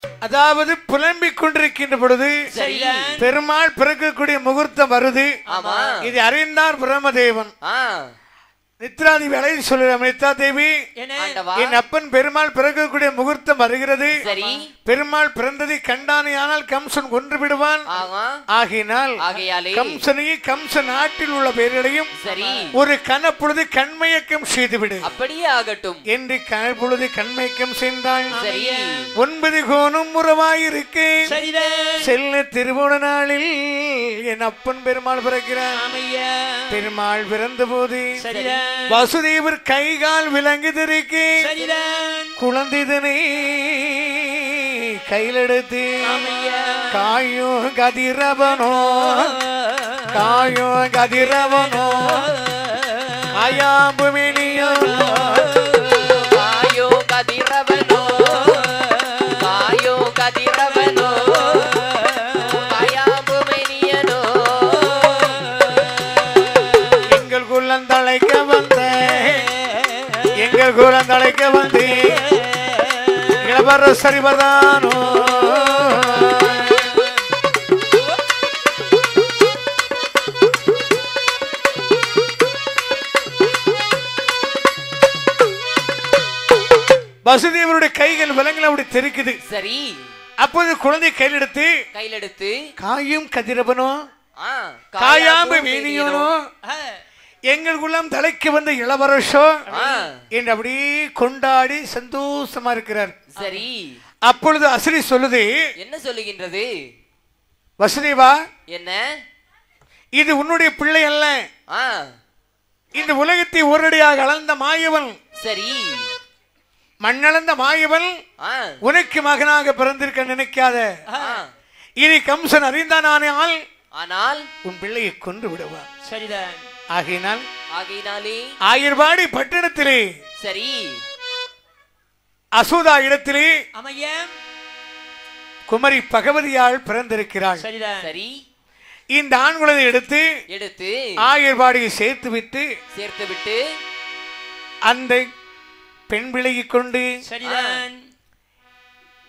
அதாவது புலம்பிக் கொண்டிருக்கின்ற பொழுது பெருமாள் பிறக்கக்கூடிய முகூர்த்தம் வருது. இது அறிந்தார் பிரம்மதேவன். நித்ராதேவி அழைத்து சொல்லுறார், நித்ரா தேவி, என் அப்பன் பெருமாள் பிறக்கக்கூடிய முகூர்த்தம் வருகிறது. பெருமாள் பிறந்ததை கண்டானையானால் கம்சன் கொன்று விடுவான். ஆகினால் கம்சனையே கம்ச நாட்டில் உள்ள பேர்களையும் ஒரு கனப்பொழுது கண்மயக்கம் செய்துவிடு. அப்படியே ஆகட்டும் என்று கனப்பொழுது கண்மயக்கம் செய்தாள். 9 கோணம் உறவாயிருக்கு. செல்ல திருவோண நாளில் என் அப்பன் பெருமாள் பிறக்கிறார். பெருமாள் பிறந்த போது வசுதேவர் கைகால் விளங்குதிருக்கு. குழந்தைதனை கையிலெடுத்து காயோ கதிரவனோ காயோ கதிரவனோ காயாம்பு மேனியோ காயோ கதிரவனோ காயோ கதிரவனோ காயாம்பு மேனியனோ எங்கள் குலந்தழைக்க வந்த எங்கள் குலந்தழைக்க வந்து இளவரசரிவதானோ வசுதேவருடைய கைகள் விலங்குல அப்படி தெரிக்குது. சரி. அப்போது குழந்தை கையிலெடுத்து காயும் கதிரவனோ காயாம்பு மீனியோனோ எங்கள் குலம் தலைக்கு வந்த இளவரசம் என்று அப்படி கொண்டாடி சந்தோஷமா இருக்கிறார். சரி. அப்பொழுது அசுரி சொல்லுது, என்ன சொல்லுகின்றது? வசுதேவா, என்ன இது உன்னுடைய பிள்ளை அல்ல, இந்த உலகத்தை ஒரடியாக அளந்த மாயவன். சரி. மண்ணளந்த மாயவன் உனக்கு மகனாக பிறந்திருக்க நினைக்காத. இனி கம்சன் அறிந்தானால் ஆனால் உன் பிள்ளையை கொன்று விடுவான். சரிதான். ஆகையினாலே ஆயர்வாடி பட்டணத்திலே சரி அசோதா இடத்திலே குமரி பகவதியால் பிறந்திருக்கிறாள். சரி. இந்த ஆண் குழந்தை எடுத்து ஆயர்வாடியை சேர்த்து விட்டு அந்த பெண் பிள்ளையை கொண்டு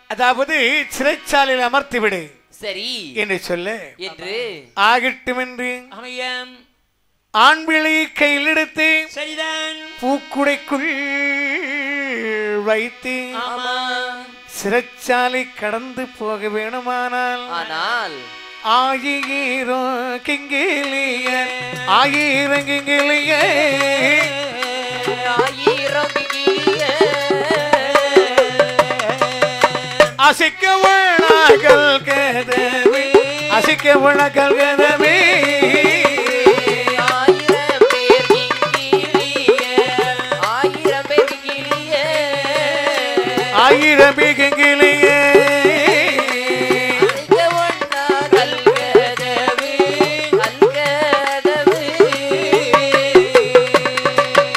அதாவது சிறைச்சாலையில் அமர்த்தி விடு. சரி என்று சொல்ல என்று ஆகட்டும் என்று ஆண் பிள்ளையை கையில் எடுத்து பூக்குடைக்குள் வைத்து சிறைச்சாலை கடந்து போக வேணுமானால் ஆயிரம் கிங்கிலிய ஆயிரம் கிங்கிலிய அசைக்க வழக்கல் கதவே அசைக்க வழக்கல் கதவே ஆயிரம் கிங்கிலிய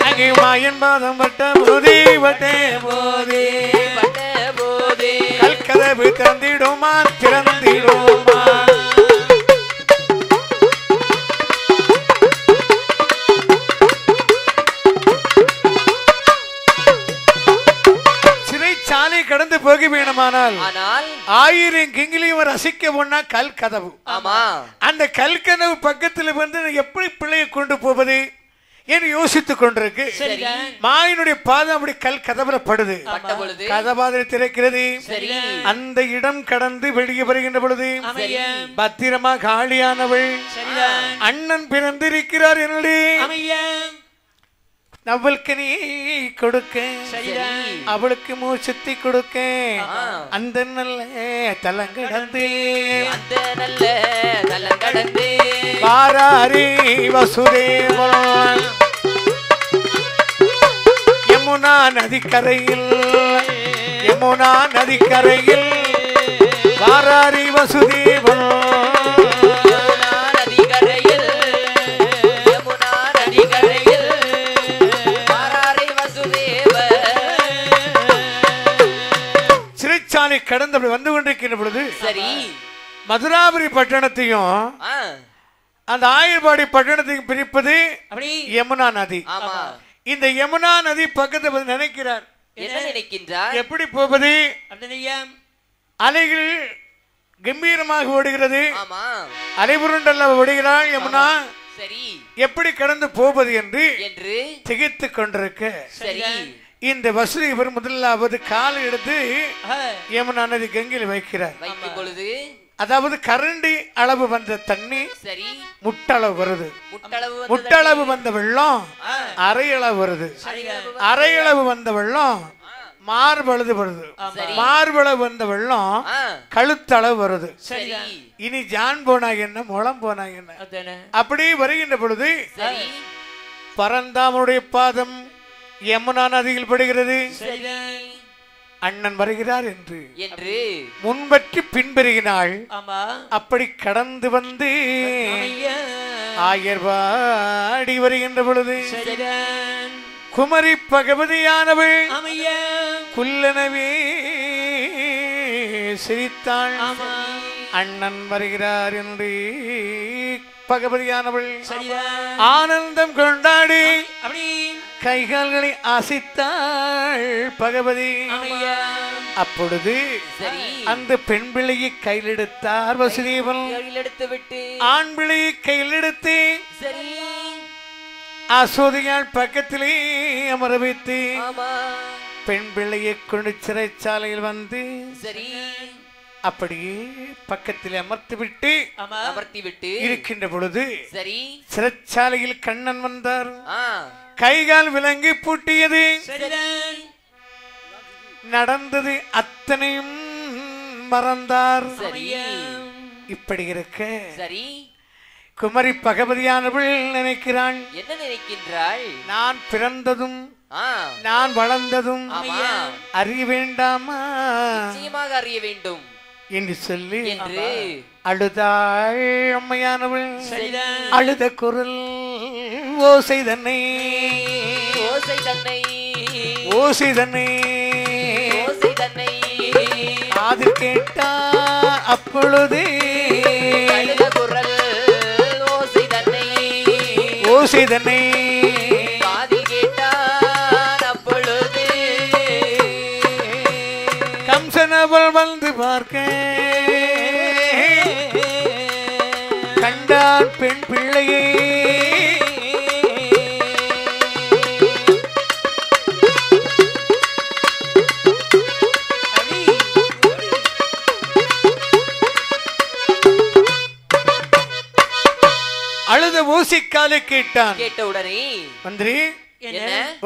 அங்கே மாயன் பாதம் பட்ட போதே கல்கதவு திறந்திடுமா சிறைச்சாலை கடந்து போக வேணுமானால் ஆயிரம் கிங்கிலியும் ரசிக்க ஒன்னா கல் கதவு. அந்த கல் கதவு பக்கத்தில் வந்து எப்படி பிள்ளையை கொண்டு போவது என்று யோசித்துக் கொண்டிருக்கு. மாயனுடைய பாதம் அப்படி கல் கதவுல படுது. கதவாதில் திறக்கிறது. அந்த இடம் கடந்து வெளியே வருகின்ற பொழுது பத்திரமா காலியானவள் அண்ணன் பிறந்திருக்கிறார் என்னுடைய அவளுக்கு நீ கொடுக்க அவளுக்கு மூச்சுத்தி கொடுக்க அந்த நல்ல தலங்கடந்து வாராரி வசுதேவன் யமுனா நதிக்கரையில் வாராரி வசுதேவன் சிறைச்சாலை கடந்து அப்படி வந்து கொண்டிருக்கின்ற பொழுது மதுராபுரி பட்டணத்தையும் அந்த ஆயர்பாடி பட்டணத்தையும் பிரிப்பது யமுனா நதி. இந்த யமுனா நதி பக்கத்தை நினைக்கிறார். என்ன நினைக்கின்றார்? எப்படி போவது? அலைகள் கம்பீரமாக ஓடுகிறது. ஆமா. அலைபுருண்டல்ல ஓடுகிறாள் யமுனா. சரி. எப்படி கடந்து போவது என்று திகைத்துக் கொண்டிருக்க சரி இந்த வசுதேவர் முதலாவது காலை எடுத்து யமுனா நதி கங்கையில் வைக்கிறார். வைக்கும் பொழுது அதாவது கரண்டி அளவு வந்த தண்ணி சரி முட்டளவு வருது. முட்டளவு வந்த வெள்ளம் அரையளவு வருது. அரையளவு வந்த வெள்ளம் மார்பளவு வருது. மார்பளவு வந்த வெள்ளம் கழுத்தளவு வருது. இனி ஜான் போனா என்ன முளம் போனா என்ன அப்படி வருகின்ற பொழுது பரந்தாமனுடைய பாதம் யமுனா நதியில் படுகிறது. அண்ணன் வருகிறார் என்று முன்பற்றி பின்பற்றுகிறாள். அப்படி கடந்து வந்து ஆயர்வாடி வருகின்ற பொழுது குமரி பகவதியானவள் குல்லனவே சிரித்தாள். அண்ணன் வருகிறார் என்று பகவதியானவள் ஆனந்தம் கொண்டாடி கைகால்களை அசைத்தாள் பகவதி. அப்பொழுது அந்த பெண் பிள்ளையை கையில் எடுத்தார் வசுதேவன். ஆண் பிள்ளையை கையில் எடுத்து அசோதையாள் பக்கத்திலே அமர வைத்து பெண் பிள்ளையை கொண்டு சிறைச்சாலையில் வந்து அப்படியே பக்கத்தில் அமர்த்தி விட்டு இருக்கின்ற பொழுது சிறைச்சாலையில் கண்ணன் வந்தார். கைகால் விலங்கி பூட்டியது. நடந்தது அத்தனையும் மறந்தார். இப்படி இருக்க குமரி பகவதியானவள் நினைக்கிறாள். என்ன நினைக்கின்றாள்? நான் பிறந்ததும் நான் வளர்ந்ததும் அறிய வேண்டாமா? நிச்சயமாக அறிய வேண்டும் என்று சொல்லி அழுதாள் அம்மையானவள். அழுத குரல் ஓசை தன்னை அது கேட்டா அப்பொழுது ஓசை தன்னை கம்சனவள் வந்து பார்க்க கண்டான் பெண் பிள்ளையே. அழுத ஓசிக்காலை கேட்டான். கேட்டவுடனே மந்திரி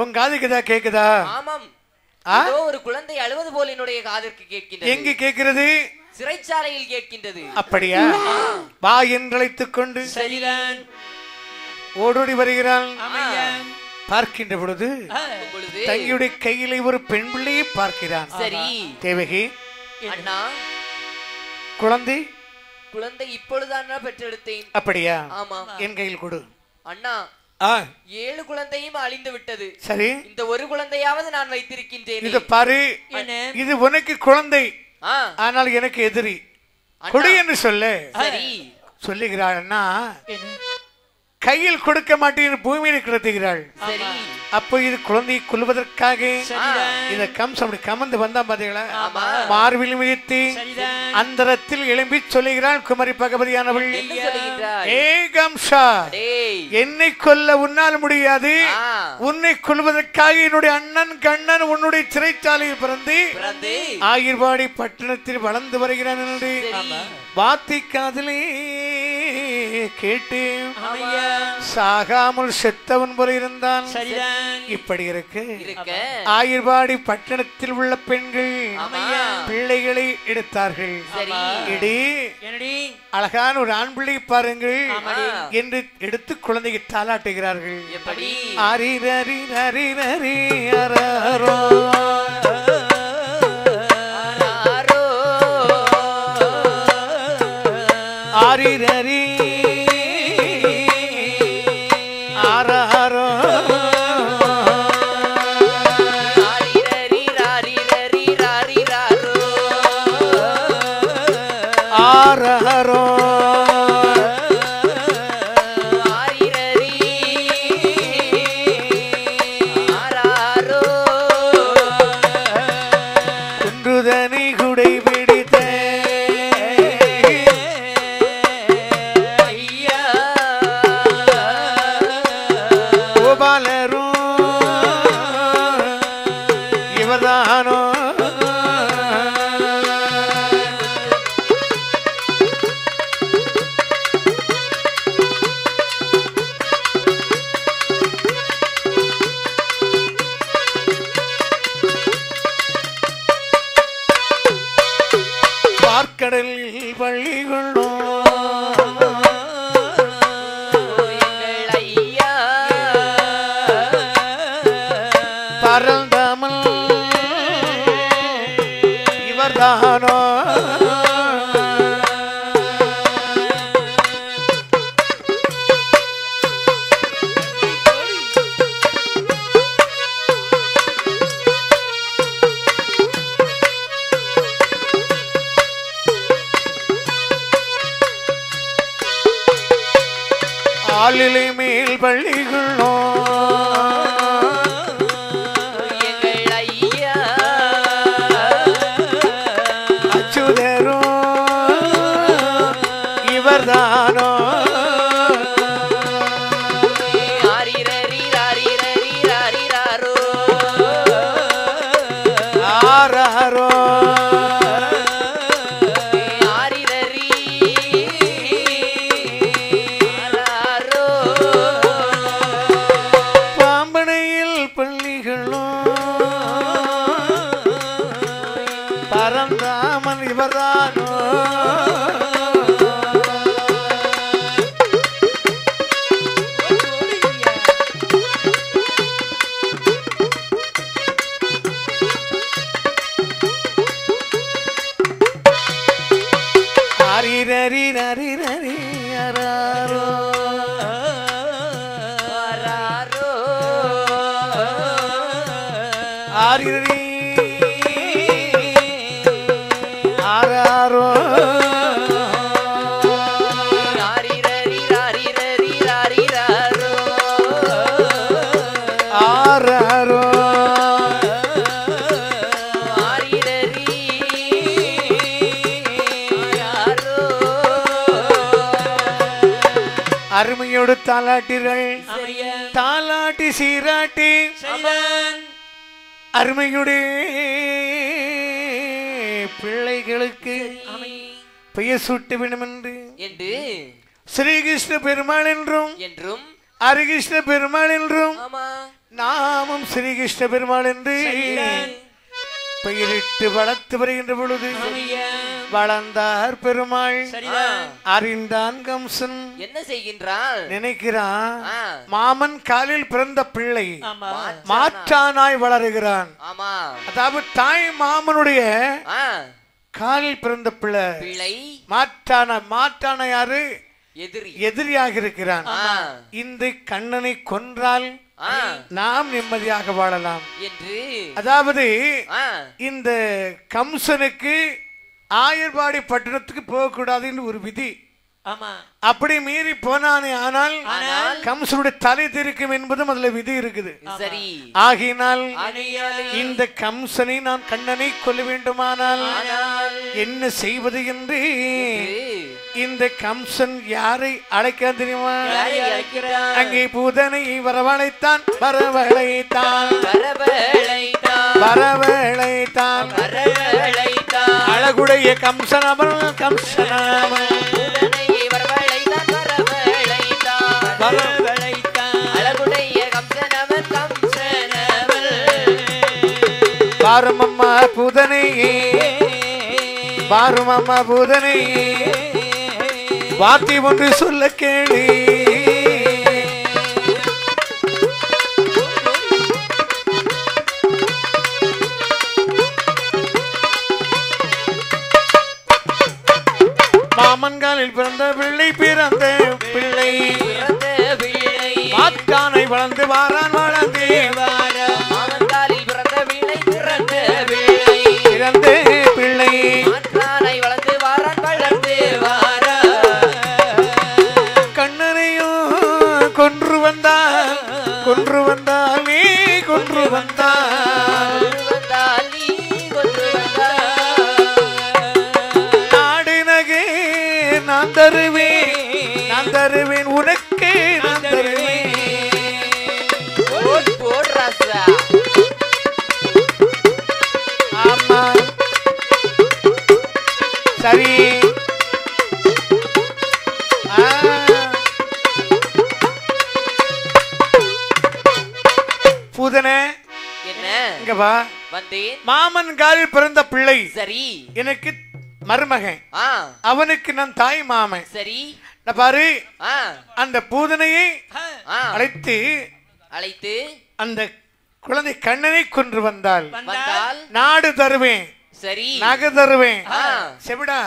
உன் காதுக்குதா கேக்குதா? ஆமாம், ஒரு குழந்தை அழுவது போல் என்னுடைய காதிற்கு கேட்கின்றது. எங்க கேட்கிறது? சிறைச்சாலையில் கேட்கின்றது. அப்படியா? வா என்று அழைத்துக் கொண்டு ஓடோடி வருகிறான். பார்க்கின்ற பொழுது தங்கியுடைய கையிலே ஒரு பெண் பிள்ளையை பார்க்கிறான். சரி தேவகி, அண்ணா குழந்தை இப்பொழுதுதான் பெற்றெடுத்தேன். அப்படியா? ஆமா. என் கையில் கொடு. அண்ணா 7 குழந்தையும் அழிந்து விட்டது. சரி, இந்த ஒரு குழந்தையாவது நான் வைத்திருக்கின்றேன். இது பாரு, இது உனக்கு குழந்தை, ஆனால் எனக்கு எதிரி. கொடு என்று சொல்ல சொல்லுகிறாள். அண்ணா கையில் கொடுக்க மாட்டேன், பூமியில் கிடத்துகிறாள். அப்போ இது குழந்தையை கொல்வதற்காக இந்த கம்சம் கமந்து வந்தா பாத்தீங்களா? மார்பில் மிதித்து அந்தரத்தில் எழும்பி சொல்லுகிறாள் குமரி பகவதியானவள். ஏ கம்சா, என்னை கொல்ல உன்னால் முடியாது. உன்னை கொல்வதற்காக என்னுடைய அண்ணன் கண்ணன் உன்னுடைய சிறைச்சாலையில் பிறந்து ஆயிர்வாடி பட்டணத்தில் வளர்ந்து வருகிறான் என்று வார்த்தை காதலே கேட்டு சாகாமல் செத்தவன் போல இருந்தான். இப்படி இருக்கு ஆயிர்வாடி பட்டணத்தில் உள்ள பெண்கள் பிள்ளைகளை எடுத்தார்கள். அழகான ஒரு ஆண் பிள்ளை பாருங்கள் என்று எடுத்து குழந்தைக்கு தாலாட்டுகிறார்கள். ஆரி நரி நரி நரி அரோ ஆரி நரி குன்றுதனை குடை பிடித்த பார்க்கடலில் பள்ளி கொள்ளும் பரந்தாமல் இவர்தானோ ஆளிலை மேல் பள்ளிகளோ எங்கள் ஐயா அச்சுதரோ இவர்தானோ ஆரிரரி ராரிரரி ராரிராரோ ஆராரோ ஆரிரரி ஆராரோ பாம்பனையில் பள்ளிகளோ பரந்தாமன் இவர்தானோ ஆரிரரி ரரிரரி அராரோ ஆராரோ ஆரிரரி ஆராரோ ஆரிரரி ராரிரரி ராரிராரோ ஆராரோ ஆரிரரி ஆராரோ அருமையோடு தாலாட்டீர்கள் சரியா தாலாட்டி சீராட்டி செய்தான் அருமையுடைய பிள்ளைகளுக்கு பெயர் சூட்ட வேண்டும் என்று ஸ்ரீகிருஷ்ண பெருமாள் என்றும் என்றும் ஹரிகிருஷ்ண பெருமாள் என்றும் ஆமா நாமும் ஸ்ரீகிருஷ்ண பெருமாள் என்று பெயரிட்டு வளர்த்து வருகின்ற பொழுது வளர்ந்தார் பெருமாள் அறிந்தான் கம்சன் என்ன செய்கின்றாள் நினைக்கிறான் ஆ. மாமன் காலில் பிறந்த பிள்ளை மாற்றானாய் வளருகிறான் ஆமா அதாவது தாய் மாமனுடைய ஆ காலில் பிறந்த பிள்ளை பிள்ளை மாற்றான யாரு எதிரி எதிரியாக இருக்கிறான் ஆ இந்த கண்ணனை கொன்றால் ஆ நாம் நிம்மதியாக வாழலாம் என்று அதாவது ஆ இந்த கம்சனுக்கு ஆயர்பாடி பட்டணத்துக்கு போகக்கூடாதுன்னு ஒரு விதி ஆமா அப்படி மீறி போனானே ஆனால் ஆனால் கம்சனுடைய தலை திருக்கும் என்பதும் அதுல விதி இருக்குது சரி ஆகினால் ஆகையாலே இந்த கம்சனை நான் கண்ணனை கொல்ல வேண்டுமானால் ஆனால் என்ன செய்வது என்று என்று இந்த கம்சன் யாரை அழைக்க தெரியுமா யாரை அழைக்கிறான்? அங்கே பூதனை வரவழைத்தான் வரவழைத்தான் வரவழைத்தான் வரவழைத்தான் வரவழைத்தான் அழகுடைய கம்சனவன் கம்சனாவன் பூதனையை வரவழைத்தான் வரவழைத்தான் வரவழைத்தான் அழகுடைய கம்சனவன் கம்சனவன் பாரும் அம்மா பூதனையே பாரும் அம்மா பூதனையே வார்த்தை ஒன்று சொல்ல கேளு மாமன்காலில் பிறந்த பிள்ளை பிறந்த பிள்ளை பிறந்த பிள்ளை மாற்றானை வளர்ந்து வாரான் வளர்ந்தே மாமன்காலில் பிறந்த பிள்ளை பிறந்த பிள்ளை பிறந்த பிள்ளை மாற்றானை வளர்ந்து வாரான் வளர்ந்து வாரா கண்ணனையும் கொன்று வந்தால் நீ கொன்று வந்தால் வந்தால் நீ கொண்டு நாடு நகை நான் தருவேன் உனக்கு நான் தருவேன் போட் ராசா ஆமா சரி பூதனே என்ன இங்க வா வந்தேன் மாமன் காலில் பிறந்த பிள்ளை சரி எனக்கு மருமகன், அவனுக்கு நான் தாய் மாமன். சரி பாரு, அந்த பூதனையை அழைத்து அந்த குழந்தை கண்ணனை கொன்று வந்தால் நாடு தருவேன், சரி நகை தருவேன், செவிடா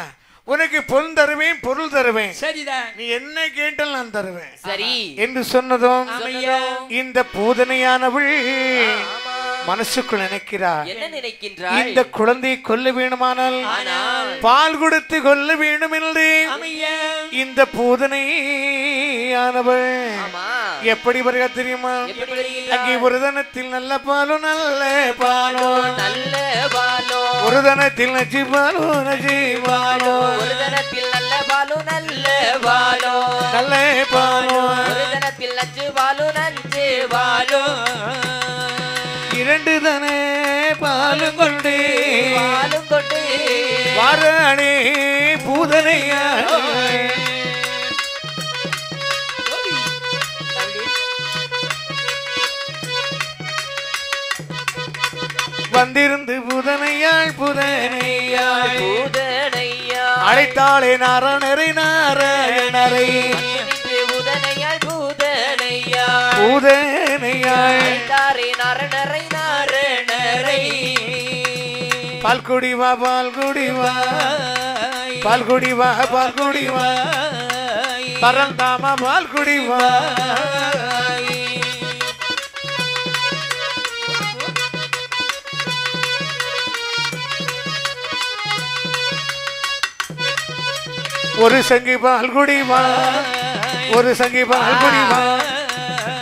உனக்கு பொன் தருவேன், பொருள் தருவேன், சரிதான் நீ என்ன கேட்டால் நான் தருவேன், சரி என்று சொன்னதும் இந்த பூதனையானவள் மனசுக்குள் நினைக்கிறார், இந்த குழந்தையை கொல்ல வேணுமானால் பால் கொடுத்து கொல்ல வேண்டும் என்று இந்த பூதனையானவள் எப்படி வருக தெரியுமா? அங்கே ஒரு தனத்தில் நல்ல பாலும் நல்ல பாலும் நல்ல பாலும், ஒரு தனத்தில் நச்சு பாலும் நச்சு பாலும், ஒரு தனத்தில் நல்ல பாலும் நல்ல பாலும் நல்ல பாலும், ஒரு தனத்தில் நச்சு பாலும் நச்சு பாலும், இரண்டு தானே பாலும் கொண்டு வாரானே பூதனையா வந்திருந்து புதனையாள் புதனையாள் புதனையாள் அழைத்தாளே நாரணரை நாராயணரை புதனையாள் புதனையாள் புதனையாள் நாரணரை நாரணரை பால்குடி வா பால்குடி வா பால்குடி வா பால்குடி வா பரந்தாம பால்குடி வா. ஒரு சங்கி பால்குடி வா, ஒரு சங்கி பால்குடி வா,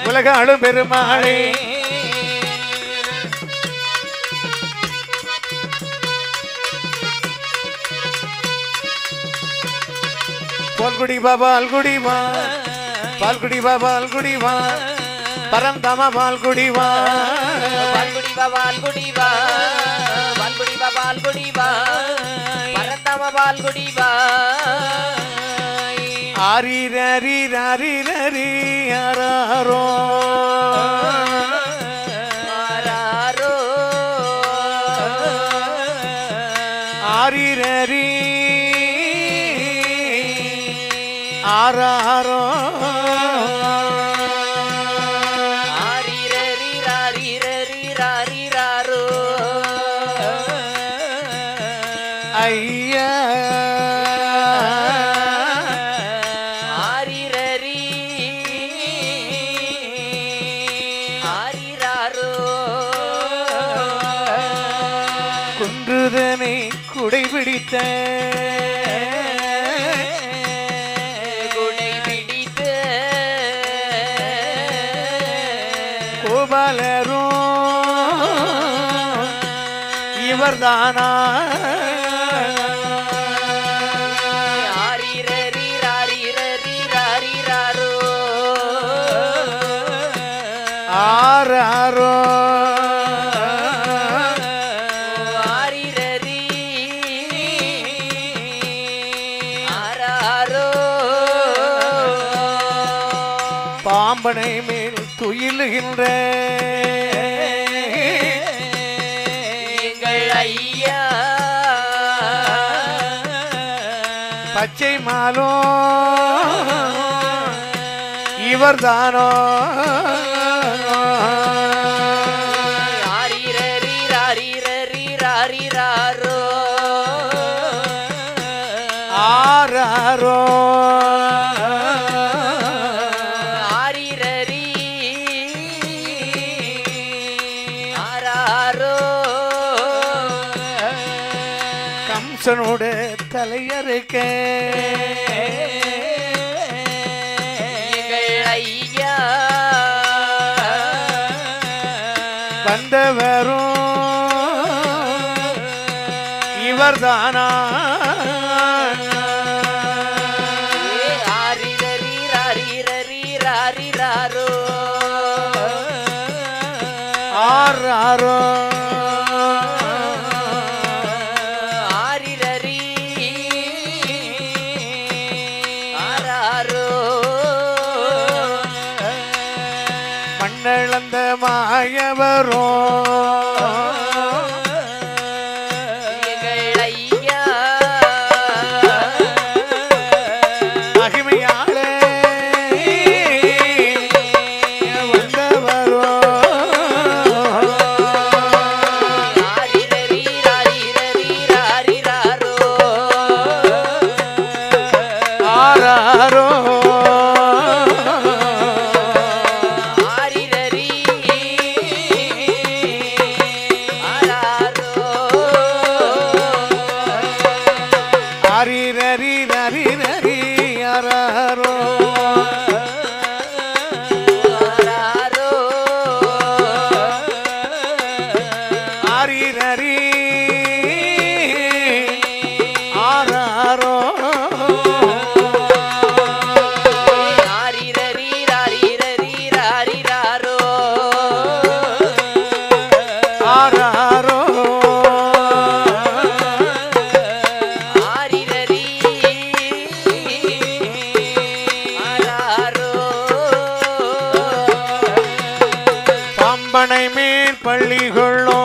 உலக ஆளும் பெருமாளே பால்குடி வா பால்குடி வா பால்குடி வா பால்குடி வா பரந்தாம பால்குடி வா பால்குடி வா பால்குடி வா பால்குடி வா பால்குடி வா பரந்தாம பால்குடி வா. ஆரி ரரி ரரி ரரி ஆராரோ ஆராரோ ஆரி ரரி ஆராரோ ஆரி ரரி ரரி ரரி ரரி ராரோ ஐயா குன்றுதனை குடைபிடித்த குடைபிடித்த கோபாலரும் இவர்தானா ஆராரோ பாம்பனை மேல் துயிலுகின்ற எங்கள் ஐயா பச்சை மாலோ இவர்தானோ ஆராரோ ஆரிரரி ஆராரோ கம்சனோட தலையறுக்க ஐயா வந்தவரும் இவர்தானா ஆராரோ ஆரிரரி ஆராரோ மண்ணளந்த மாயவரோ எங்கள் ஐயா அரிரரி ரரி ரரி அரரோ அரிரரி அரரோ அரரோ பம்பனை மேல் பள்ளி கொள்ளும்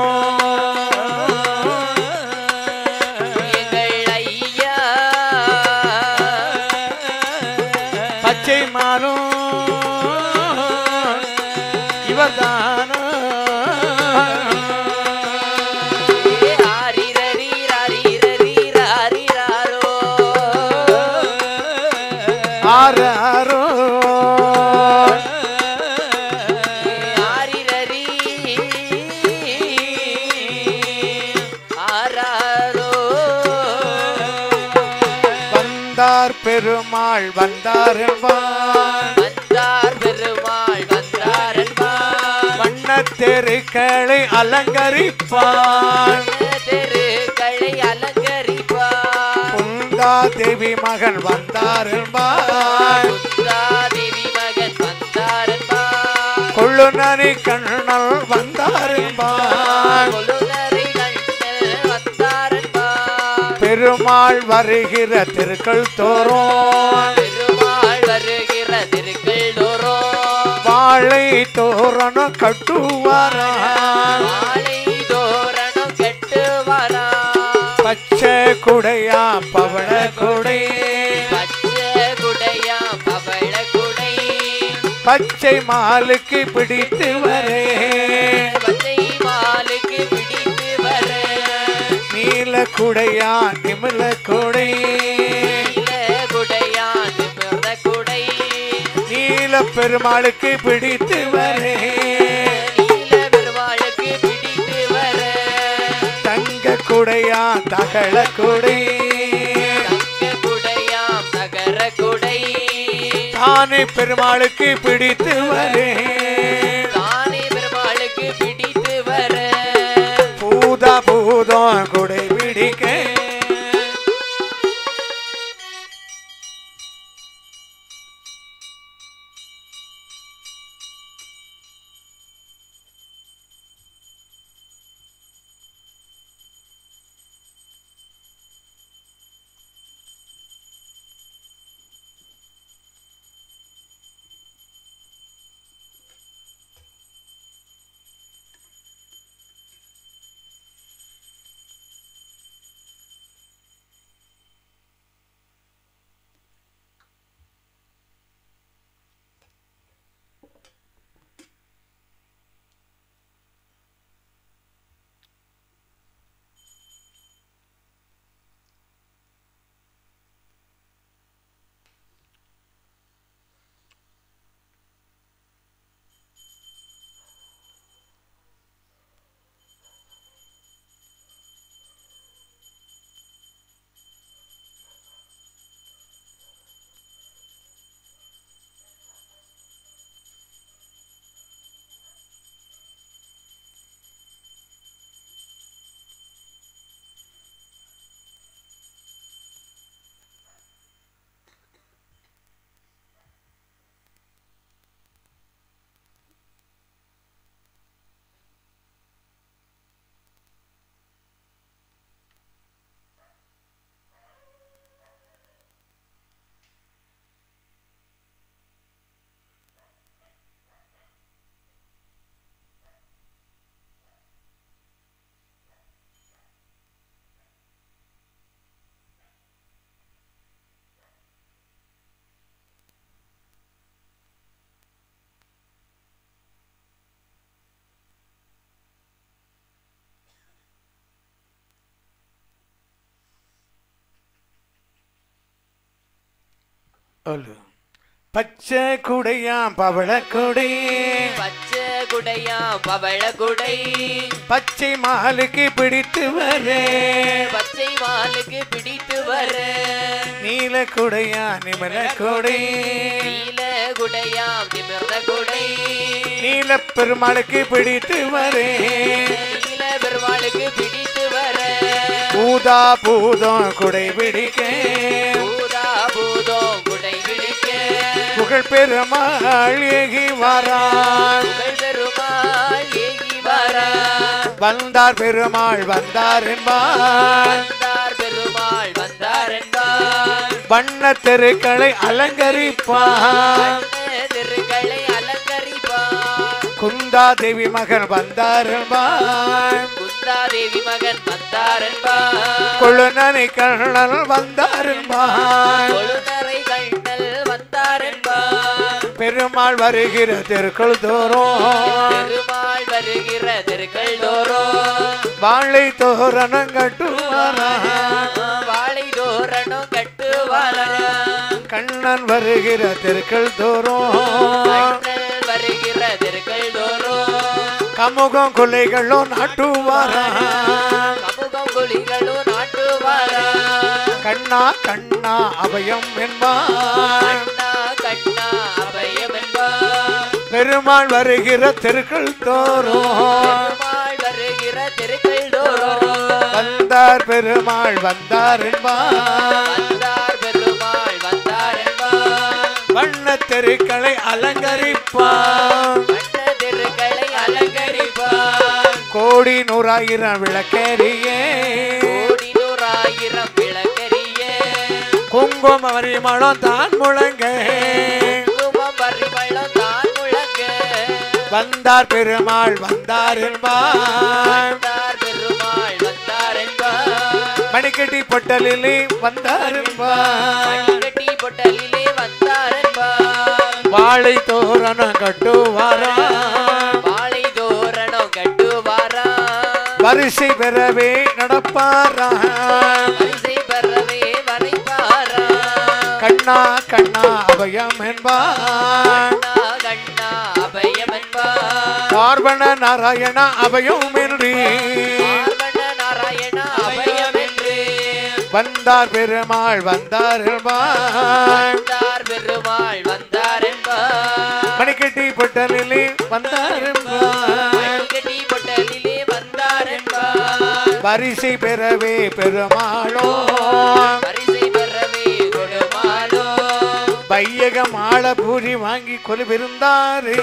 பச்சை மாலும் இவர்தானோ அரரோ வந்தார் பெருமாள் வந்தார் என்பார் வண்ணத் தெருக்களை அலங்கரிப்பார் குந்தா தேவி மகன் வந்தார் என்பார் கொள்ளுநரி கண்ணல் வந்தார் என்பார் பெருமாள் வருகிற திருக்கள் தோறும் வாழை தோரணம் கட்டுவாரா பச்சை குடையா பவள குடை பச்சை மாலுக்கு பிடித்து வரே நீல குடையா நிமில குடை நீல பெருமாளுக்கு பிடித்து வரே தங்க குடையா தகள குடை தானே பெருமாளுக்கு பிடித்து வரே பூதா பூதம் குடை பிடிக்க பச்சை குடையா பவள குடை பச்சை மாலுக்கு பிடித்து வரே வர நீல குடையா நிமிர கொடை நீல குடையாம் நிமிர்ந்த குடை நீல பெருமாளுக்கு பிடித்து வரே நீல பெருமாளுக்கு பிடித்து வர பூதா பூதம் குடை பிடிக்க பூதா பூதம் குடை பிடிக்க புகழ் பெருமாள் ஏகி வாரான் புகழ் பெருமாள் ஏகி வர வந்தார் பெருமாள் வந்தார் என்பார் வந்தார் பெருமாள் வந்தார் என்பார் வண்ண தெருக்களை அலங்கரிப்பார் திருக்களை அலங்கரிப்பார் குந்தா தேவி மகன் வந்தார் என்பார் குந்தாதேவி மகன் வந்தார் என்பார் கொழுநனை கண்ணல் வந்தார் என்பார் கொழுநரை கண்ணல் வந்தார் என்பார் பெருமாள் வருகிற தெருக்கள் தோறும் பெருமாள் வருகிற தெருக்கள் தோறும் வாழை தோரணம் கட்டுவாராம் வாழை தோரணம் கட்டுவாராம் கண்ணன் வருகிற தெருக்கள் தோறும் கண்ணல் வருகிற தெருக்கள் தோறும் கமுகம் கொலைகளும் நாட்டுவாராம் சமூகம் குழிகளும் நாட்டுவாராம் கண்ணா கண்ணா அபயம் என்பார் கண்ணா கண்ணா அபயம் என்பார் பெருமாள் வருகிற தெருக்கள் தோறும் பெருமாள் வருகிற தெருக்கள் தோறும் வந்தார் பெருமாள் வந்தார் என்பார் வந்தார் பெருமாள் வந்தார் என்பார் வண்ண தெருக்களை அலங்கரிப்பார் வண்ண தெருக்களை அலங்கரிப்பார் கோடி நூறாயிரம் விளக்கேறியே கோடி நூறாயிரம் விளக்கரிய குங்கும வரிமளம் தான் முழங்க குங்குமம் பரிமளம் தான் முழங்க வந்தார் பெருமாள் வந்தார் என்பார் வந்தார் பெருமாள் வந்தார் என்பார் மணிக்கட்டி பொட்டலிலே வந்தார் என்பார் கட்டி பொட்டலிலே வந்தார் என்பார் வாழை தோரணம் கட்டுவாராம் வாழை தோரணம் கட்டுவாராம் வரிசை பெறவே நடப்பாராம் வரிசை பெறவே வரைப்பாராம் கண்ணா கண்ணா அபயம் என்பார் கண்ணா கண்ணா அபயம் என்பார் பார்வண நாராயண அபயம் என்று பார்வண நாராயண அபயம் என்று வந்தார் பெருமாள் வந்தார் என்பார் வந்தார் பெருமாள் வந்தார் என்பார் மணிக்கட்டி பொட்டலிலே வந்தார் என்பார் கட்டி பொட்டலிலே வந்தார் என்பார் வரிசை பெறவே பெருமாளோ வரிசை பெறவே கொடுமாலோ வையகம் ஆள பூரி வாங்கி கொலுவிருந்தாரே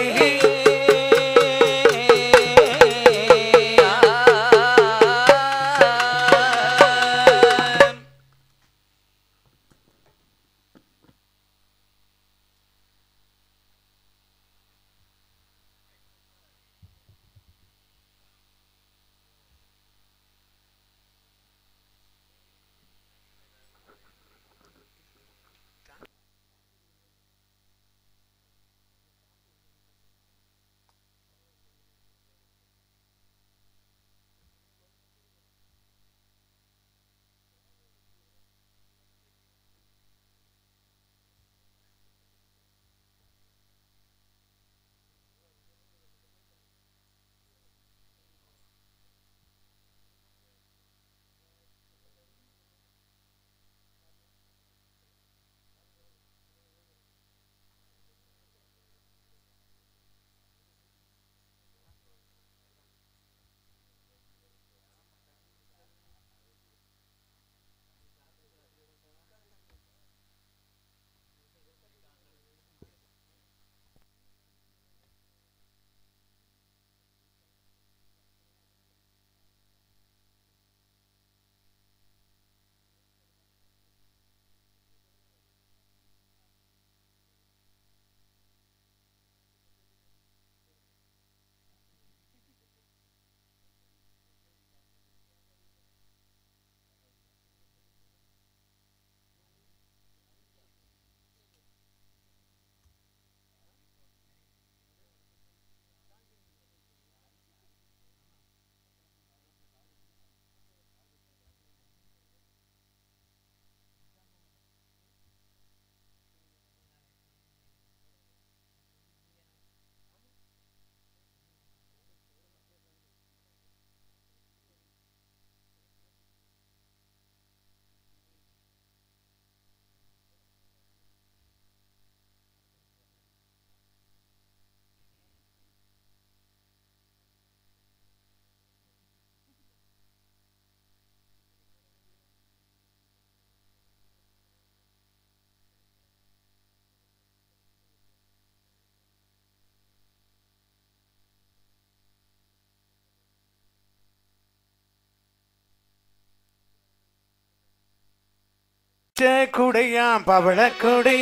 பச்சை குடையாம் பவள குடை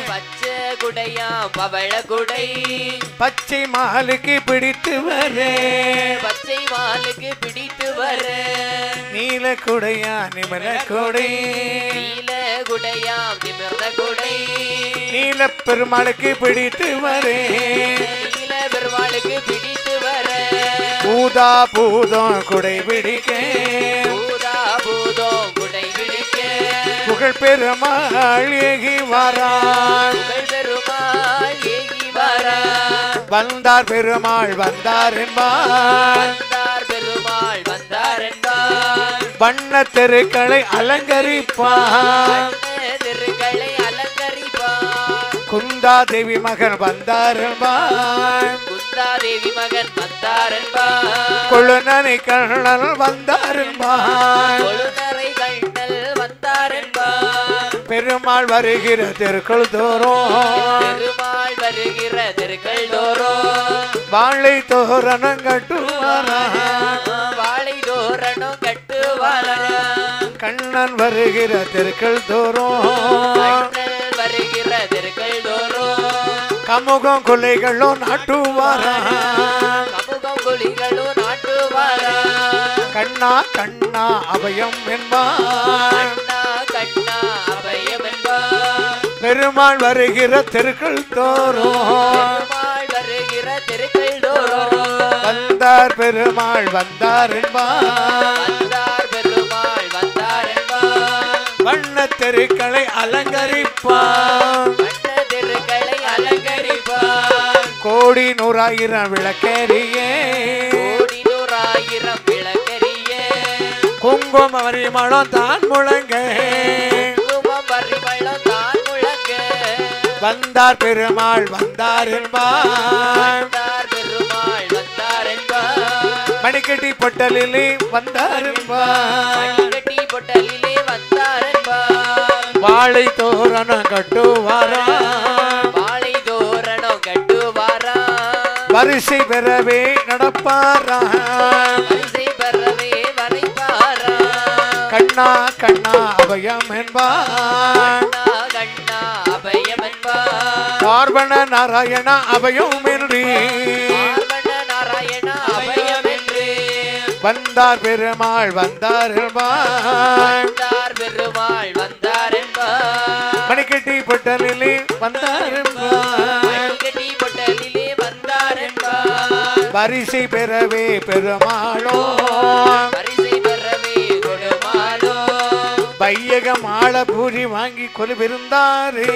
பச்சை குடையாம் பவள குடை பச்சை மாலுக்கு பிடித்து வரே பச்சை மாலுக்கு பிடித்து வர நீல குடையா நிமல குடை நீல குடையாம் நிமிர்ந்த குடை நீல பெருமாளுக்கு பிடித்து வரே நீல பெருமாளுக்கு பிடித்து வர பூதா பூதம் குடை பிடிக்க பூதா பூதம் குடை பிடிக்க புகழ் பெருமாள் ஏகி வாரான் புகழ் பெருமாள் ஏகி வர வந்தார் பெருமாள் வந்தார் என்பார் வந்தார் பெருமாள் வந்தார் என்பார் வண்ண தெருக்களை அலங்கரிப்பார் திருக்களை அலங்கரிப்பார் குந்தா தேவி மகன் வந்தார் என்பார் குந்தாதேவி மகன் வந்தார் என்பார் கொழுநனை கண்ணல் வந்தார் என்பார் கொழுநரை கண்ணல் வந்தார் என்பார் பெருமாள் வருகிற தெருக்கள் தோறும் பெருமாள் வருகிற தெருக்கள் தோறும் வாழை தோரணம் கட்டுவாராம் வாழை தோரணம் கட்டுவாராம் கண்ணன் வருகிற தெருக்கள் தோறும் கண்ணல் வருகிற தெருக்கள் தோறும் கமுகம் கொலைகளும் நாட்டுவாராம் சமூகம் குழிகளும் நாட்டுவாராம் கண்ணா கண்ணா அபயம் என்பார் கண்ணா கண்ணா அபயம் என்பார் பெருமாள் வருகிற தெருக்கள் தோறும் பெருமாள் வருகிற தெருக்கள் தோறும் வந்தார் பெருமாள் வந்தார் என்பார் வந்தார் பெருமாள் வந்தார் என்பார் வண்ண தெருக்களை அலங்கரிப்பார் வண்ண தெருக்களை அலங்கரிப்பார் கோடி நூறாயிரம் விளக்கேறியே கோடி நூறாயிரம் விளக்கரிய குங்கும வரிமளம் தான் முழங்க குங்குமம் பரிமளம் தான் முழங்க வந்தார் பெருமாள் வந்தார் என்பார் வந்தார் பெருமாள் வந்தார் என்பார் மணிக்கட்டி பொட்டலிலே வந்தார் என்பார் மணிக்கட்டி பொட்டலிலே வந்தார் என்பார் வாழை தோரணம் கட்டுவாராம் வாழை தோரணம் கட்டுவாராம் வரிசை பெறவே நடப்பாராம் வரிசை பெறவே வரைப்பாராம் கண்ணா கண்ணா அபயம் என்பார் கண்ணா கண்ணா அபயம் என்பார் பார்வண நாராயண அபயம் என்று பார்வண நாராயண அபயம் என்று வந்தார் பெருமாள் வந்தார் என்பார் வந்தார் பெருமாள் வந்தார் என்பார் மணிக்கட்டி பொட்டலிலே வந்தார் என்பார் மணிக்கட்டி பொட்டலிலே வந்தார் என்பார் வரிசை பெறவே பெருமாளோ பரிசை பெறவே கொடுமாலோ பையகம் ஆள பூரி வாங்கி கொலுவிருந்தாரே